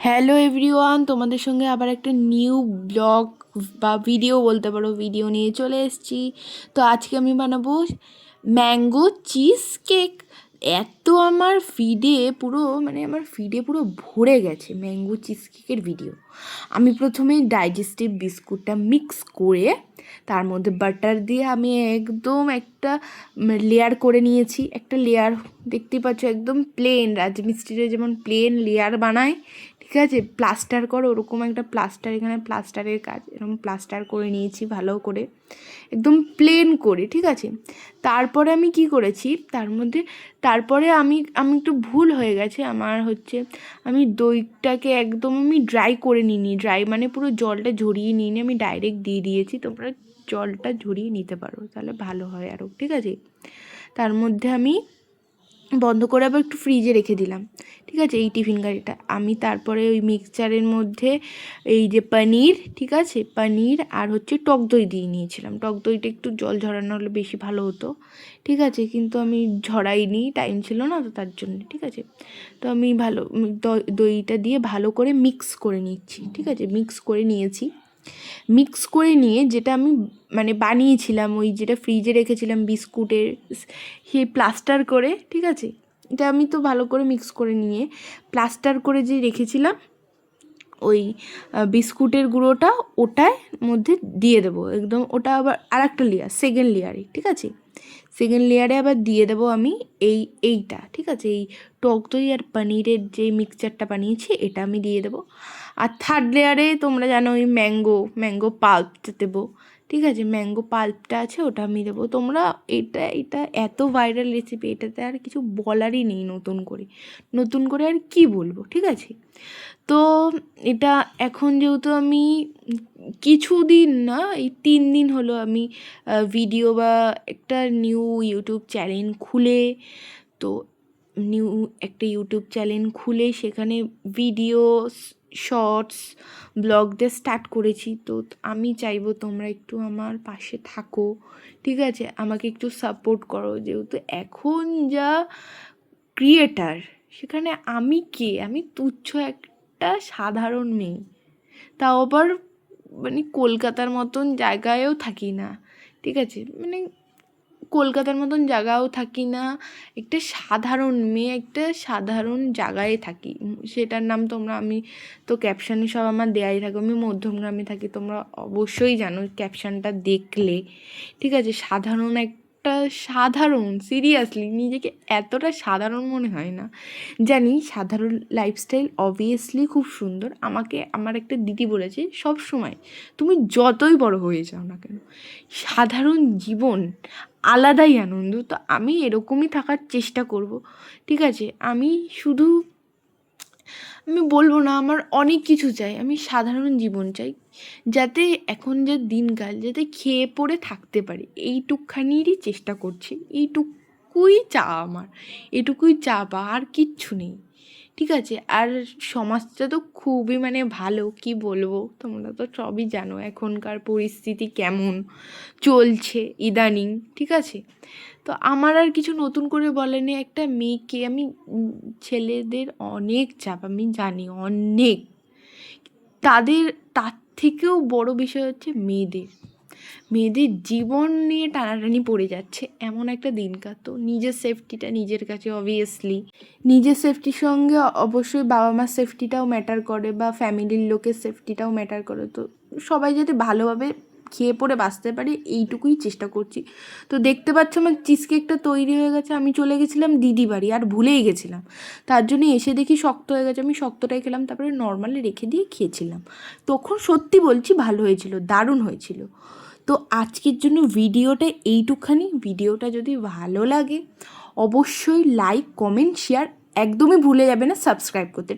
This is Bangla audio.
হ্যালো এভরিওয়ান, তোমাদের সঙ্গে আবার একটা নিউ ব্লগ বা ভিডিও বলতে পারো, ভিডিও নিয়ে চলে এসেছি। তো আজকে আমি বানাবো ম্যাঙ্গো চিজ কেক। আমার ফিডে পুরো ভরে গেছে ম্যাঙ্গো চিজ কেকের ভিডিও। আমি প্রথমে ডাইজেস্টিভ বিস্কুটটা মিক্স করে তার মধ্যে বাটার দিয়ে আমি একদম একটা লেয়ার করে নিয়েছি। একটা লেয়ার দেখতেই পাচ্ছ, একদম প্লেন, রাজমিস্ত্রিরে যেমন প্লেন লেয়ার বানায়, ঠিক আছে, প্লাস্টার করো ওরকম একটা প্লাস্টার, এখানে প্লাস্টারের কাজ, এরকম প্লাস্টার করে নিয়েছি ভালো করে, একদম প্লেন করে, ঠিক আছে। তারপরে আমি কি করেছি তারপরে আমি একটু ভুল হয়ে গেছে আমার, আমি দইটাকে একদম ড্রাই করে নিইনি। ড্রাই মানে পুরো জলটা ঝরিয়ে নিইনি, আমি ডাইরেক্ট দিয়ে দিয়েছি। তোমরা জলটা ঝরিয়ে নিতে পারো, তাহলে ভালো হয় আরও, ঠিক আছে। তার মধ্যে আমি বন্ধ করে আবার একটু ফ্রিজে রেখে দিলাম, ঠিক আছে, এই টিফিন গাড়িটা। আমি তারপরে ওই মিক্সচারের মধ্যে এই যে পনির, ঠিক আছে, পনির আর টক দই দিয়ে নিয়েছিলাম। টক দইটা একটু জল ঝরানো হলে বেশি ভালো হতো, ঠিক আছে, কিন্তু আমি ঝরাইনি, টাইম ছিল না তো তার জন্য, ঠিক আছে। তো আমি দইটা দিয়ে ভালো করে মিক্স করে নিচ্ছি, ঠিক আছে। মিক্স করে নিয়ে যেটা আমি বানিয়েছিলাম, ওই যেটা ফ্রিজে রেখেছিলাম বিস্কুটের, সেই প্লাস্টার করে, ঠিক আছে, এটা আমি তো ভালো করে মিক্স করে নিয়ে প্লাস্টার করে যে রেখেছিলাম ওই বিস্কুটের গুঁড়োটা, ওটার মধ্যে দিয়ে দেবো একদম। ওটা আবার আর একটা লেয়ার, সেকেন্ড লেয়ারে, ঠিক আছে, সেকেন্ড লেয়ারে আবার দিয়ে দেবো আমি এইটা, ঠিক আছে, এই টক দই আর পনিরের যে মিক্সচারটা বানিয়েছি এটা আমি দিয়ে দেবো। আর থার্ড লেয়ারে তোমরা জানো ওই ম্যাঙ্গো পাল্পটা দেবো, ঠিক আছে, ম্যাঙ্গো পাল্পটা আছে ওটা আমি দেবো। তোমরা এটা এত ভাইরাল রেসিপি, এটাতে আর কিছু বলারই নেই নতুন করে আর কি বলবো, ঠিক আছে। তো এটা এখন যেহেতু আমি কিছুদিন না, এই 3 দিন হলো আমি ভিডিও বা একটা নিউ ইউটিউব চ্যানেল খুলে, তো নিউ একটা ইউটিউব চ্যানেল খুলে সেখানে ভিডিও, শর্টস, ব্লগ দিয়ে স্টার্ট করেছি। তো আমি চাইবো তোমরা একটু আমার পাশে থাকো, ঠিক আছে, আমাকে একটু সাপোর্ট করো। যেহেতু এখন যা ক্রিয়েটার, সেখানে আমি তুচ্ছ একটা সাধারণ মেয়ে, তাও আবার কলকাতার মতন জায়গায়ও থাকি না, ঠিক আছে, কলকাতার মতন জায়গাও থাকি না, একটা সাধারণ মেয়ে, একটা সাধারণ জায়গায় থাকি। সেটার নাম আমি তো ক্যাপশানে সব আমার দেয়াই থাকে, আমি মধ্যমগ্রামে থাকি, তোমরা অবশ্যই জানো ক্যাপশানটা দেখলে, ঠিক আছে। সাধারণ সিরিয়াসলি নিজেকে এতটা সাধারণ মনে হয় না। জানি সাধারণ লাইফস্টাইল অবভিয়াসলি খুব সুন্দর। আমাকে আমার একটা দিদি বলেছে, সব সময় তুমি যতই বড় হয়ে যাও না কেন, সাধারণ জীবন আলাদাই আনন্দ। তো আমি এরকমই থাকার চেষ্টা করব, ঠিক আছে। আমি বলবো না আমার অনেক কিছু চাই, আমি সাধারণ জীবন চাই, যাতে এখন যে দিনকাল, যাতে খেয়ে পড়ে থাকতে পারি, এইটুকখানিরই চেষ্টা করছি। এটুকুই চা বা আর কিচ্ছু নেই, ঠিক আছে। আর সমাজটা তো খুবই ভালো, কি বলবো, তোমরা তো সবই জানো এখনকার পরিস্থিতি কেমন চলছে ইদানিং, ঠিক আছে। তো আমার আর কিছু নতুন করে বলেনি। একটা মেয়েকে ছেলেদের অনেক চাপ, আমি জানি অনেক, তার থেকেও বড় বিষয় হচ্ছে মেয়েদের জীবন নিয়ে টানাটানি পড়ে যাচ্ছে এমন একটা দিনকার। তো নিজের সেফটিটা নিজের কাছে, অবভিয়াসলি নিজের সেফটির সঙ্গে অবশ্যই বাবা মার সেফটিটাও ম্যাটার করে, বা ফ্যামিলির লোকের সেফটিটাও ম্যাটার করে। তো সবাই যাতে ভালোভাবে খেয়ে পড়ে বাঁচতে পারি, এইটুকুই চেষ্টা করছি। তো দেখতে পাচ্ছ আমার চিজ কেকটা তৈরি হয়ে গেছে। আমি চলে গেছিলাম দিদি বাড়ি, আর ভুলেই গেছিলাম, তার জন্য এসে দেখি শক্ত হয়ে গেছে। আমি শক্তটাই খেলাম, তারপরে নর্মালি রেখে দিয়ে খেয়েছিলাম। তখন সত্যি বলছি ভালো হয়েছিল, দারুণ হয়েছিল। তো আজকের জন্য ভিডিওটা এইটুখানি। ভিডিওটা যদি ভালো লাগে অবশ্যই লাইক, কমেন্ট, শেয়ার একদমই ভুলে যাবে না, সাবস্ক্রাইব করতে।